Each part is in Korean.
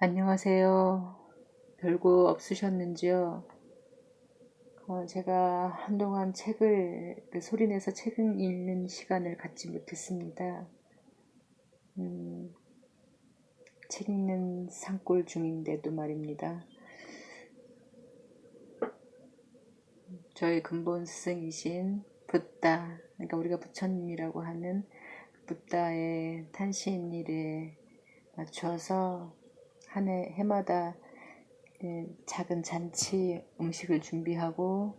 안녕하세요. 별거 없으셨는지요? 제가 한동안 소리내서 책을 읽는 시간을 갖지 못했습니다. 음, 책 읽는 산골 중인데도 말입니다. 저희 근본 스승이신 붓다, 그러니까 우리가 부처님이라고 하는 붓다의 탄신일에 맞춰서 해마다 작은 잔치 음식을 준비하고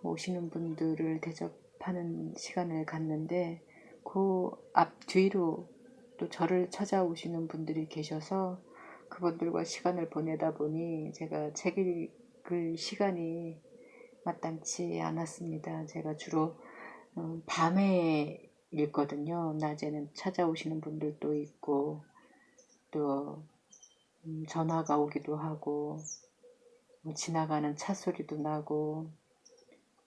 오시는 분들을 대접하는 시간을 갖는데 그 앞뒤로 또 저를 찾아오시는 분들이 계셔서 그분들과 시간을 보내다 보니 제가 책 읽을 시간이 마땅치 않았습니다. 제가 주로 밤에 읽거든요. 낮에는 찾아오시는 분들도 있고 또 전화가 오기도 하고 지나가는 차 소리도 나고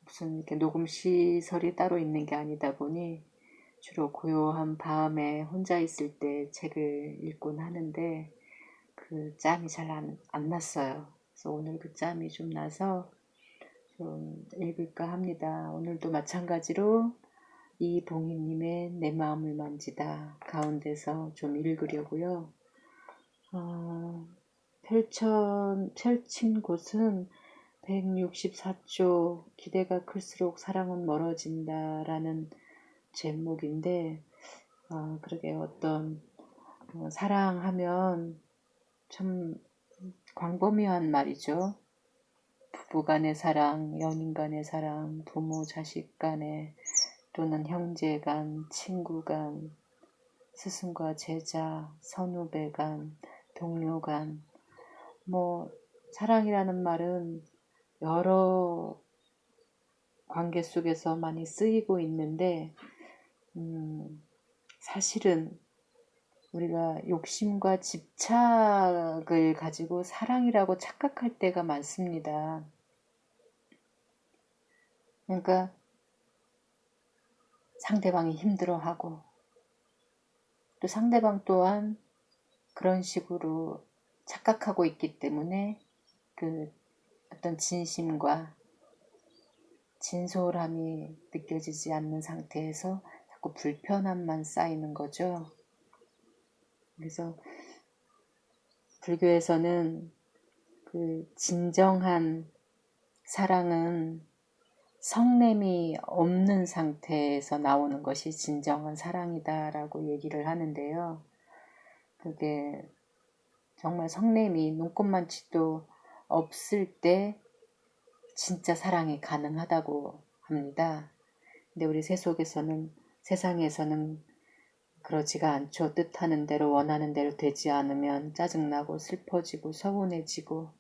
무슨 이렇게 녹음 시설이 따로 있는 게 아니다 보니 주로 고요한 밤에 혼자 있을 때 책을 읽곤 하는데 그 짬이 잘 안 났어요. 그래서 오늘 그 짬이 좀 나서 좀 읽을까 합니다. 오늘도 마찬가지로 이봉희님의 내 마음을 만지다 가운데서 좀 읽으려고요. 펼친 곳은 164쪽 기대가 클수록 사랑은 멀어진다 라는 제목인데 그러게 어떤 사랑하면 참 광범위한 말이죠. 부부 간의 사랑, 연인 간의 사랑, 부모 자식 간의 또는 형제 간, 친구 간, 스승과 제자, 선후배 간, 동료 간 사랑이라는 말은 여러 관계 속에서 많이 쓰이고 있는데 사실은 우리가 욕심과 집착을 가지고 사랑이라고 착각할 때가 많습니다. 그러니까 상대방이 힘들어하고 또 상대방 또한 그런 식으로 착각하고 있기 때문에 그 어떤 진심과 진솔함이 느껴지지 않는 상태에서 자꾸 불편함만 쌓이는 거죠. 그래서 불교에서는 그 진정한 사랑은 성냄이 없는 상태에서 나오는 것이 진정한 사랑이다라고 얘기를 하는데요. 그게 정말 성냄이 눈곱만치도 없을 때 진짜 사랑이 가능하다고 합니다. 근데 우리 세상에서는 그러지가 않죠. 뜻하는 대로 원하는 대로 되지 않으면 짜증나고 슬퍼지고 서운해지고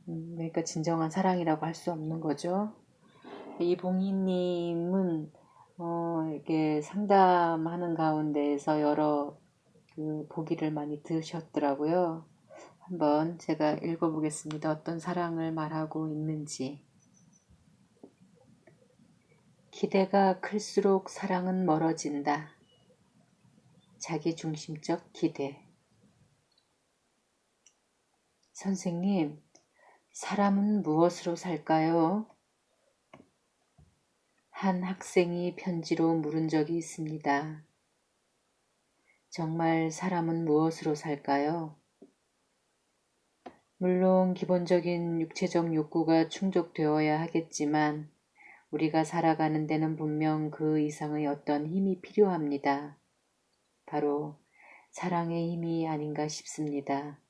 그러니까 진정한 사랑이라고 할 수 없는 거죠. 이봉희님은 이렇게 상담하는 가운데에서 여러 보기를 많이 들으셨더라고요. 한번 제가 읽어보겠습니다. 어떤 사랑을 말하고 있는지. 기대가 클수록 사랑은 멀어진다. 자기중심적 기대. 선생님, 사람은 무엇으로 살까요? 한 학생이 편지로 물은 적이 있습니다. 정말 사람은 무엇으로 살까요? 물론 기본적인 육체적 욕구가 충족되어야 하겠지만 우리가 살아가는 데는 분명 그 이상의 어떤 힘이 필요합니다. 바로 사랑의 힘이 아닌가 싶습니다.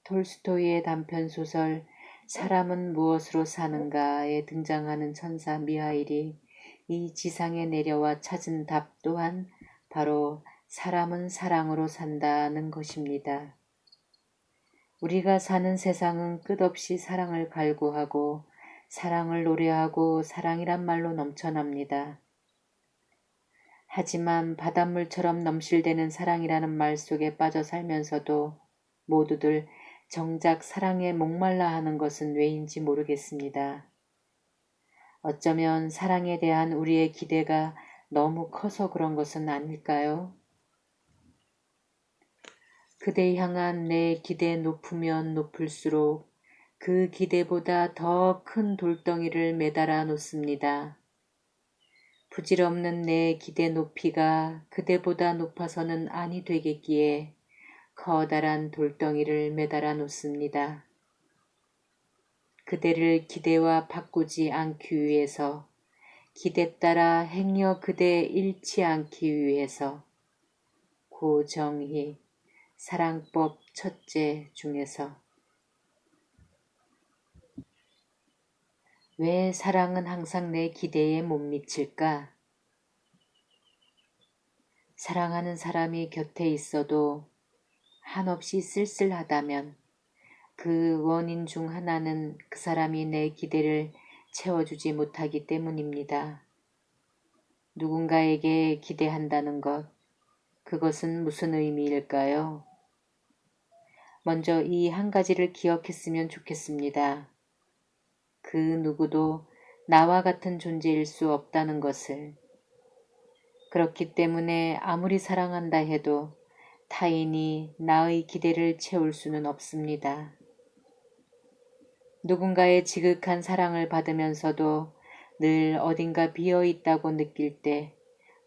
톨스토이의 단편소설 사람은 무엇으로 사는가에 등장하는 천사 미하일이 이 지상에 내려와 찾은 답 또한 바로 사람은 사랑으로 산다는 것입니다. 우리가 사는 세상은 끝없이 사랑을 갈구하고 사랑을 노래하고 사랑이란 말로 넘쳐납니다. 하지만 바닷물처럼 넘실대는 사랑이라는 말 속에 빠져 살면서도 모두들 정작 사랑에 목말라 하는 것은 왜인지 모르겠습니다. 어쩌면 사랑에 대한 우리의 기대가 너무 커서 그런 것은 아닐까요? 그대 향한 내 기대 높으면 높을수록 그 기대보다 더 큰 돌덩이를 매달아 놓습니다. 부질없는 내 기대 높이가 그대보다 높아서는 아니 되겠기에 커다란 돌덩이를 매달아 놓습니다. 그대를 기대와 바꾸지 않기 위해서, 기대 따라 행여 그대 잃지 않기 위해서, 고정희 사랑법 첫째 중에서. 왜 사랑은 항상 내 기대에 못 미칠까? 사랑하는 사람이 곁에 있어도 한없이 쓸쓸하다면 그 원인 중 하나는 그 사람이 내 기대를 채워주지 못하기 때문입니다. 누군가에게 기대한다는 것, 그것은 무슨 의미일까요? 먼저 이 한 가지를 기억했으면 좋겠습니다. 그 누구도 나와 같은 존재일 수 없다는 것을. 그렇기 때문에 아무리 사랑한다 해도 타인이 나의 기대를 채울 수는 없습니다. 누군가의 지극한 사랑을 받으면서도 늘 어딘가 비어 있다고 느낄 때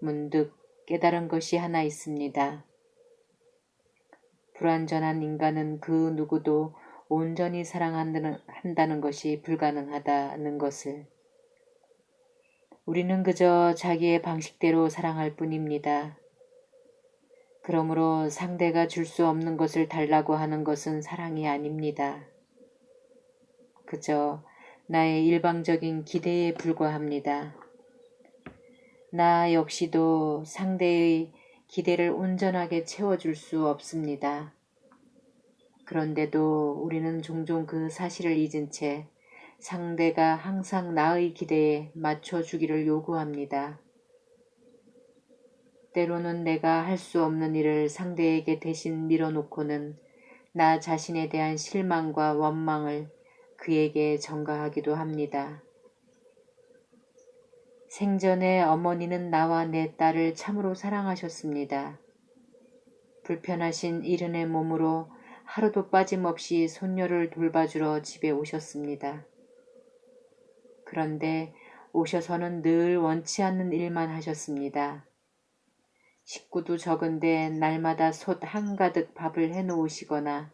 문득 깨달은 것이 하나 있습니다. 불완전한 인간은 그 누구도 온전히 사랑한다는 것이 불가능하다는 것을. 우리는 그저 자기의 방식대로 사랑할 뿐입니다. 그러므로 상대가 줄 수 없는 것을 달라고 하는 것은 사랑이 아닙니다. 그저 나의 일방적인 기대에 불과합니다. 나 역시도 상대의 기대를 온전하게 채워줄 수 없습니다. 그런데도 우리는 종종 그 사실을 잊은 채 상대가 항상 나의 기대에 맞춰주기를 요구합니다. 때로는 내가 할 수 없는 일을 상대에게 대신 밀어놓고는 나 자신에 대한 실망과 원망을 그에게 전가하기도 합니다. 생전에 어머니는 나와 내 딸을 참으로 사랑하셨습니다. 불편하신 이른의 몸으로 하루도 빠짐없이 손녀를 돌봐주러 집에 오셨습니다. 그런데 오셔서는 늘 원치 않는 일만 하셨습니다. 식구도 적은데 날마다 솥 한가득 밥을 해놓으시거나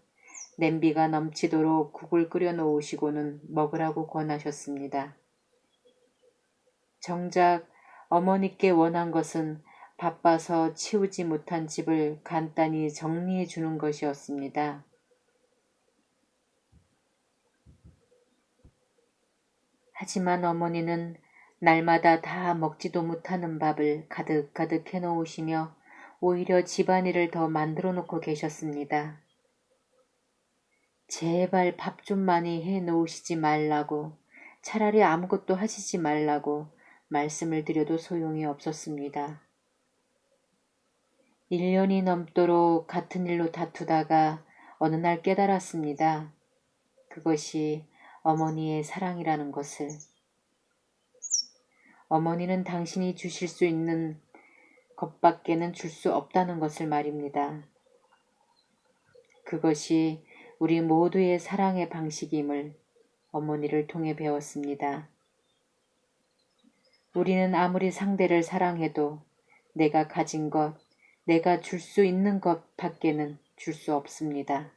냄비가 넘치도록 국을 끓여 놓으시고는 먹으라고 권하셨습니다. 정작 어머니께 원한 것은 바빠서 치우지 못한 집을 간단히 정리해 주는 것이었습니다. 하지만 어머니는 날마다 다 먹지도 못하는 밥을 가득가득 해놓으시며 오히려 집안일을 더 만들어 놓고 계셨습니다. 제발 밥 좀 많이 해놓으시지 말라고, 차라리 아무것도 하시지 말라고 말씀을 드려도 소용이 없었습니다. 1년이 넘도록 같은 일로 다투다가 어느 날 깨달았습니다. 그것이 어머니의 사랑이라는 것을. 어머니는 당신이 주실 수 있는 것밖에는 줄 수 없다는 것을 말입니다. 그것이 우리 모두의 사랑의 방식임을 어머니를 통해 배웠습니다. 우리는 아무리 상대를 사랑해도 내가 가진 것, 내가 줄 수 있는 것 밖에는 줄 수 없습니다.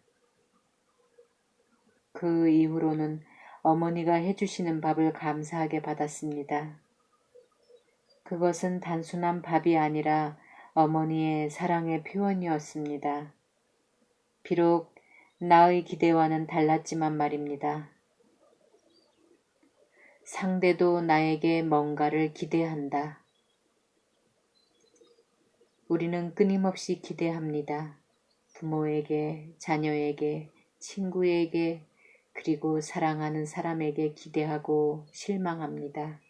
그 이후로는 어머니가 해주시는 밥을 감사하게 받았습니다. 그것은 단순한 밥이 아니라 어머니의 사랑의 표현이었습니다. 비록 나의 기대와는 달랐지만 말입니다. 상대도 나에게 뭔가를 기대한다. 우리는 끊임없이 기대합니다. 부모에게, 자녀에게, 친구에게, 그리고 사랑하는 사람에게 기대하고 실망합니다.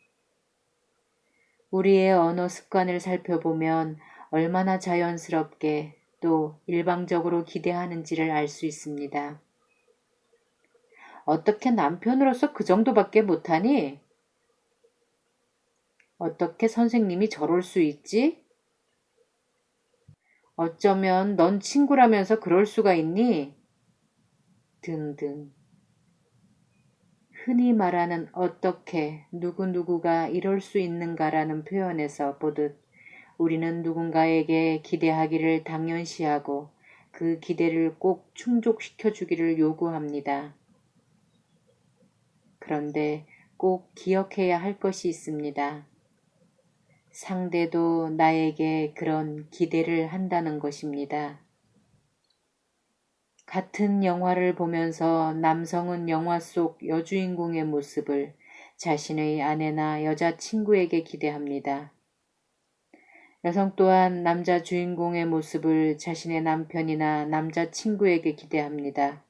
우리의 언어 습관을 살펴보면 얼마나 자연스럽게 또 일방적으로 기대하는지를 알 수 있습니다. 어떻게 남편으로서 그 정도밖에 못하니? 어떻게 선생님이 저럴 수 있지? 어쩌면 넌 친구라면서 그럴 수가 있니? 등등. 흔히 말하는 어떻게 누구누구가 이럴 수 있는가라는 표현에서 보듯 우리는 누군가에게 기대하기를 당연시하고 그 기대를 꼭 충족시켜 주기를 요구합니다. 그런데 꼭 기억해야 할 것이 있습니다. 상대도 나에게 그런 기대를 한다는 것입니다. 같은 영화를 보면서 남성은 영화 속 여주인공의 모습을 자신의 아내나 여자친구에게 기대합니다. 여성 또한 남자 주인공의 모습을 자신의 남편이나 남자친구에게 기대합니다.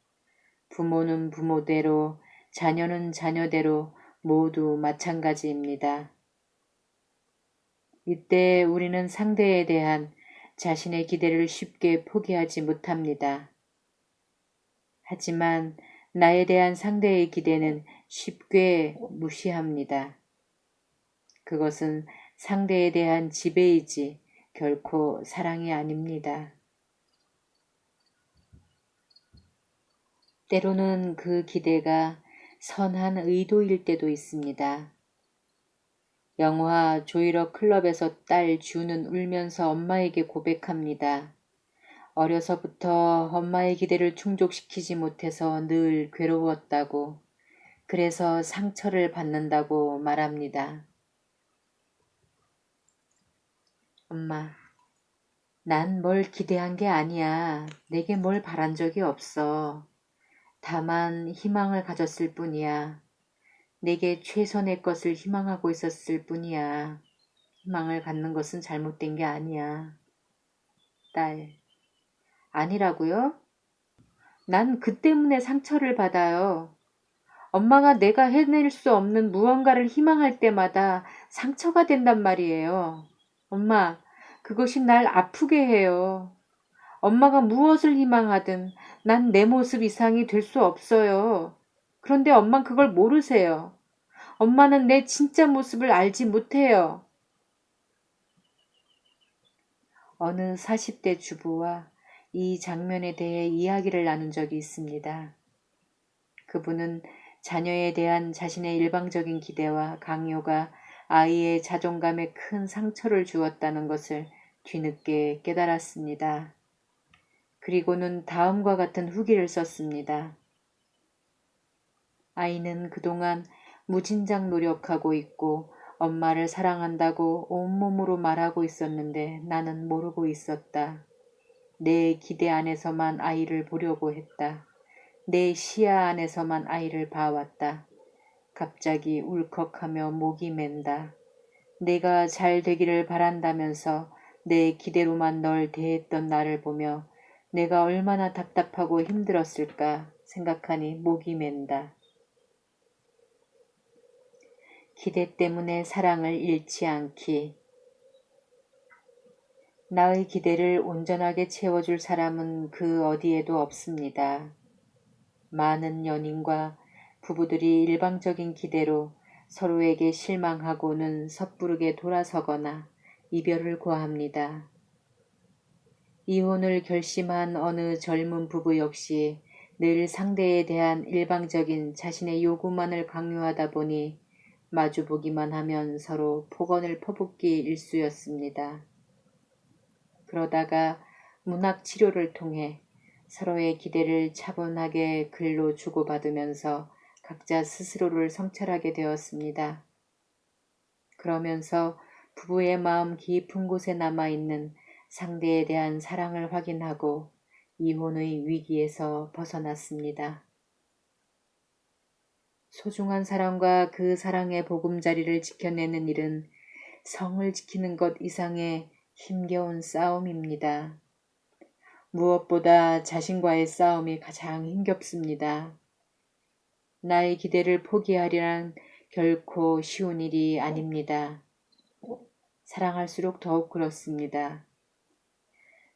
부모는 부모대로, 자녀는 자녀대로 모두 마찬가지입니다. 이때 우리는 상대에 대한 자신의 기대를 쉽게 포기하지 못합니다. 하지만 나에 대한 상대의 기대는 쉽게 무시합니다. 그것은 상대에 대한 지배이지 결코 사랑이 아닙니다. 때로는 그 기대가 선한 의도일 때도 있습니다. 영화 조이러 클럽에서 딸 주는 울면서 엄마에게 고백합니다. 어려서부터 엄마의 기대를 충족시키지 못해서 늘 괴로웠다고, 그래서 상처를 받는다고 말합니다. 엄마, 난 뭘 기대한 게 아니야. 내게 뭘 바란 적이 없어. 다만 희망을 가졌을 뿐이야. 내게 최선의 것을 희망하고 있었을 뿐이야. 희망을 갖는 것은 잘못된 게 아니야. 딸, 아니라고요? 난 그 때문에 상처를 받아요. 엄마가 내가 해낼 수 없는 무언가를 희망할 때마다 상처가 된단 말이에요. 엄마, 그것이 날 아프게 해요. 엄마가 무엇을 희망하든 난 내 모습 이상이 될 수 없어요. 그런데 엄만 그걸 모르세요. 엄마는 내 진짜 모습을 알지 못해요. 어느 40대 주부와 이 장면에 대해 이야기를 나눈 적이 있습니다. 그분은 자녀에 대한 자신의 일방적인 기대와 강요가 아이의 자존감에 큰 상처를 주었다는 것을 뒤늦게 깨달았습니다. 그리고는 다음과 같은 후기를 썼습니다. 아이는 그동안 무진장 노력하고 있고 엄마를 사랑한다고 온몸으로 말하고 있었는데 나는 모르고 있었다. 내 기대 안에서만 아이를 보려고 했다. 내 시야 안에서만 아이를 봐왔다. 갑자기 울컥하며 목이 맨다. 내가 잘 되기를 바란다면서 내 기대로만 널 대했던 나를 보며 내가 얼마나 답답하고 힘들었을까 생각하니 목이 맨다. 기대 때문에 사랑을 잃지 않기. 나의 기대를 온전하게 채워줄 사람은 그 어디에도 없습니다. 많은 연인과 부부들이 일방적인 기대로 서로에게 실망하고는 섣부르게 돌아서거나 이별을 고합니다. 이혼을 결심한 어느 젊은 부부 역시 늘 상대에 대한 일방적인 자신의 요구만을 강요하다 보니 마주보기만 하면 서로 폭언을 퍼붓기 일쑤였습니다. 그러다가 문학 치료를 통해 서로의 기대를 차분하게 글로 주고받으면서 각자 스스로를 성찰하게 되었습니다. 그러면서 부부의 마음 깊은 곳에 남아있는 상대에 대한 사랑을 확인하고 이혼의 위기에서 벗어났습니다. 소중한 사람과 그 사랑의 보금자리를 지켜내는 일은 성을 지키는 것 이상의 힘겨운 싸움입니다. 무엇보다 자신과의 싸움이 가장 힘겹습니다. 나의 기대를 포기하리란 결코 쉬운 일이 아닙니다. 사랑할수록 더욱 그렇습니다.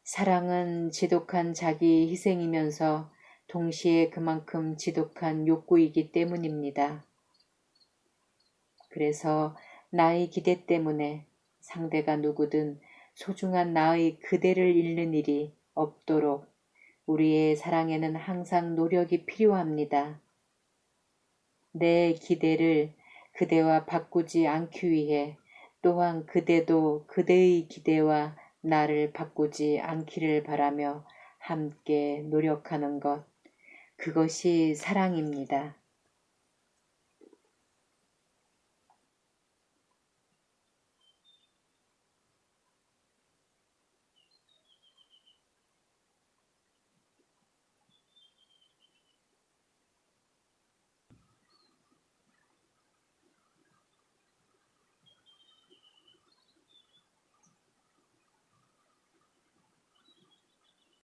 사랑은 지독한 자기 희생이면서 동시에 그만큼 지독한 욕구이기 때문입니다. 그래서 나의 기대 때문에 상대가 누구든 소중한 나의 그대를 잃는 일이 없도록 우리의 사랑에는 항상 노력이 필요합니다. 내 기대를 그대와 바꾸지 않기 위해 또한 그대도 그대의 기대와 나를 바꾸지 않기를 바라며 함께 노력하는 것, 그것이 사랑입니다.